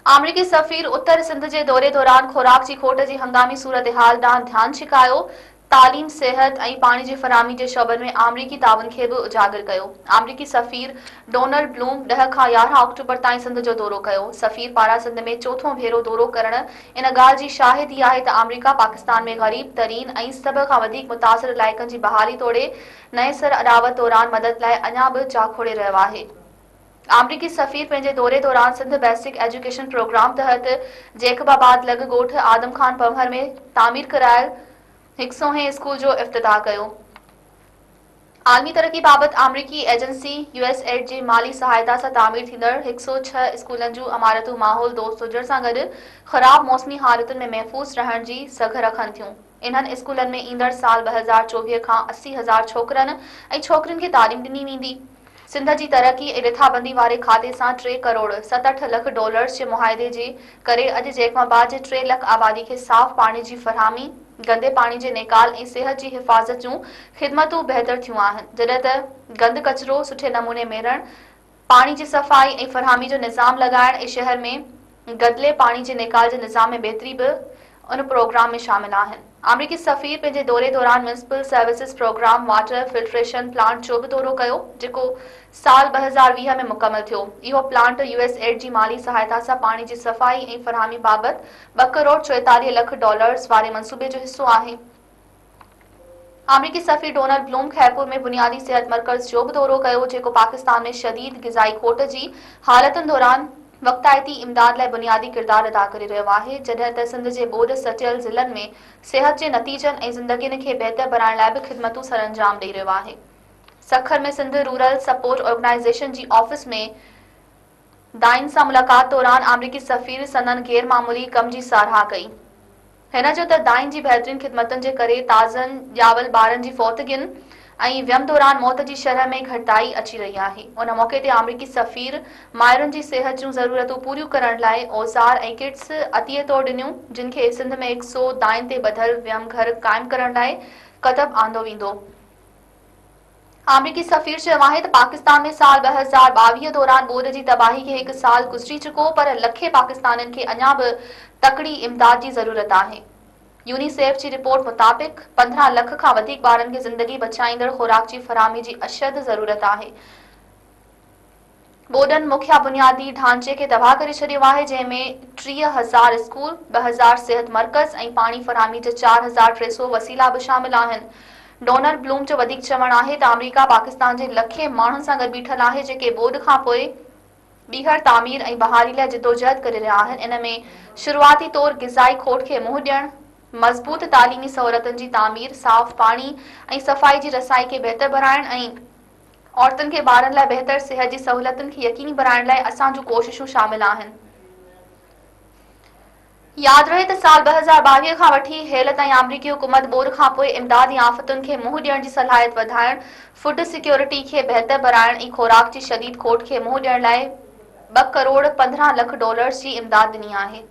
अमरीकी सफ़ीर उत्तर सिंध जे दौरे दौरान ख़ुराक जी खोट जी हंगामी सूरत हाल ॾांहुं ध्यानु छिकायो। तालीम, सिहत ऐं पाणी जी फ़रहामी जे शोबनि में अमरीकी ताउन खे बि उजागर कयो। अमरीकी सफ़ीर डोनाल्ड ब्लूम 10 खां 11 अक्टूबर ताईं सिंध जो दौरो कयो। सफ़ीर पारां सिंध में चोथों भेरो दौरो करणु इन ॻाल्हि जी शाहिदी आहे त अमरीका पाकिस्तान में ग़रीब तरीन ऐं सभ खां वधीक मुतासिर इलाइक़नि जी बहाली तोड़े नए सिर अॾावत दौरान मदद लाइ अञा बि चाखोड़े रहियो आहे। अमरीकी सफ़ीर पंहिंजे दौरे दौरान सिंध बेसिक एजुकेशन प्रोग्राम तहत जेकबाबाद लॻ ॻोठ आदम खान पवहर में तामीर करायल 100हें स्कूल जो इफ़्तिताह कयो। आलमी तरक्की बाबति अमरीकी एजेंसी यूएसएड जी माली सहायता सां तामीर थींदड़ 106 स्कूलनि जूं इमारतूं माहौल दोस्त हुजण सां गॾु ख़राब मौसमी हालतुनि में महफ़ूज़ रहण जी सघ रखनि थियूं। इन्हनि स्कूलनि में ईंदड़ साल 2024 खां 80,000 छोकरनि ऐं छोकिरियुनि खे तालीम ॾिनी वेंदी। सिंध जी तरक़ी ऐं रिथाबंदी वारे खाते सां 3 करोड़ 67 लख डॉलर्स जे मुआहदे जे करे अॼु जेकबाबाद जे 3 लख आबादी खे साफ़ पाणी जी फ़रहामी, गंदे पाणी जे नेकाल ऐं सिहत जी हिफ़ाज़त जूं ख़िदमतूं बहितर थियूं आहिनि, जॾहिं त गंद कचिरो सुठे नमूने मेड़ण, पाणी जी सफ़ाई ऐं फ़रहामी जो निज़ाम लॻाइण ऐं शहर में गदिले पाणी जे नेकाल जे निज़ाम में बहितरी बि उन प्रोग्राम में शामिल आहिनि। अमरीकी सफ़ीर पंहिंजे दौरे दौरान municipal services programme water filtration plant जो बि दौरो कयो, जेको साल 2020 में मुकमल थियो। इहो प्लांट यूएसएड जी माली सहायता सां पाणी जी सफ़ाई ऐं फ़रहामी बाबति 2 करोड़ 44 लख डॉलर्स वारे मंसूबे जो हिसो आहे। अमरीकी सफ़ीर डोनाल्ड ब्लूम खैरपुर में बुनियादी सिहत मर्कज़ जो बि दौरो कयो, जेको पाकिस्तान में शदीद ग़िज़ाई खोट जी हालतुनि दौरान वक़्तायती इमदाद लाइ बुनियादी किरदार अदा करे रहियो आहे, जॾहिं त सिंध जे ॿोॾ सटियल ज़िलनि में सिहत जे नतीजनि ऐं ज़िंदगियुनि खे बहितर बणाइण लाइ बि ख़िदमतूं सरअंजाम ॾेई रहियो आहे। सखर में सिंध रूरल सपोर्ट ऑर्गेनाइज़ेशन जी ऑफिस में दाइन सां मुलाक़ात दौरान अमरीकी सफ़ीर संदन गैर मामूली कम जी साराह कई। हिन जो त दाइन जी बहितरीन ख़िदमतुनि जे करे ताज़नि ॼावल ॿारनि जी फ़ौतगियुनि ऐं वियम दौरान मौत जी शरह में घटिताई अची रही आहे। उन मौक़े ते अमरीकी सफ़ीर माहिरुनि जी सिहत जूं ज़रूरतूं पूरियूं करण लाइ औज़ार ऐं किट्स अतीअ तौरु ॾिनियूं, जिन खे सिंध में 100 दाइन ते ॿधल वियम घर क़ाइमु करण लाइ कतब आंदो वेंदो। अमरीकी सफ़ीर चयो आहे त पाकिस्तान में साल 2022 दौरान ॿोॾ जी तबाही खे 1 साल गुज़री चुको, पर लखे पाकिस्तानियुनि खे अञा बि तकड़ी इमदाद जी ज़रूरत आहे। यूनिसेफ जी रिपोर्ट मुताबिक़ 15 लख खां वधीक ॿारनि खे ज़िंदगी बचाईंदड़ ख़ुराक जी फ़रहामी जी अशद ज़रूरत आहे। ॿोॾनि मुखिया बुनियादी ढांचे खे तबाह करे छॾियो आहे, जंहिंमें 30,000 स्कूल, 2000 सिहत मर्कज़ ऐं पाणी फ़रहामी जा 4,300 वसीला बि शामिल आहिनि। डोनाल्ड ब्लूम जो वधीक चवणु आहे त अमरीका पाकिस्तान जे लखे माण्हुनि सां गॾु बीठल आहे, जेके ॿोॾ खां पोइ ॿीहर तामीर ऐं बहाली लाइ जिदोजहद करे रहिया आहिनि। इन में शुरूआती तौरु ग़िज़ाई खोट खे मुंहुं ॾियणु, मज़बूत तालीमी सहूलियतुनि जी तामीर, साफ़ पाणी ऐं सफ़ाई जी रसाई खे बहितर बणाइण ऐं औरतुनि खे ॿारनि लाइ बहितर सिहत जी सहूलियतुनि खे यकीनी बणाइण लाइ असां जूं कोशिशूं शामिल आहिनि। यादि रहे त साल 2022 खां वठी हेल ताईं अमरीकी हुकूमत ॿोॾ खां पोइ इमदादी आफ़तुनि खे मुंहुं ॾियण जी सलाहियत वधाइण, फूड सिक्योरिटी खे बहितर बणाइण ऐं ख़ुराक जी शदीद खोट खे मुंहुं ॾियण लाइ 2 करोड़ 15 लख डॉलर्स जी इमदाद ॾिनी आहे।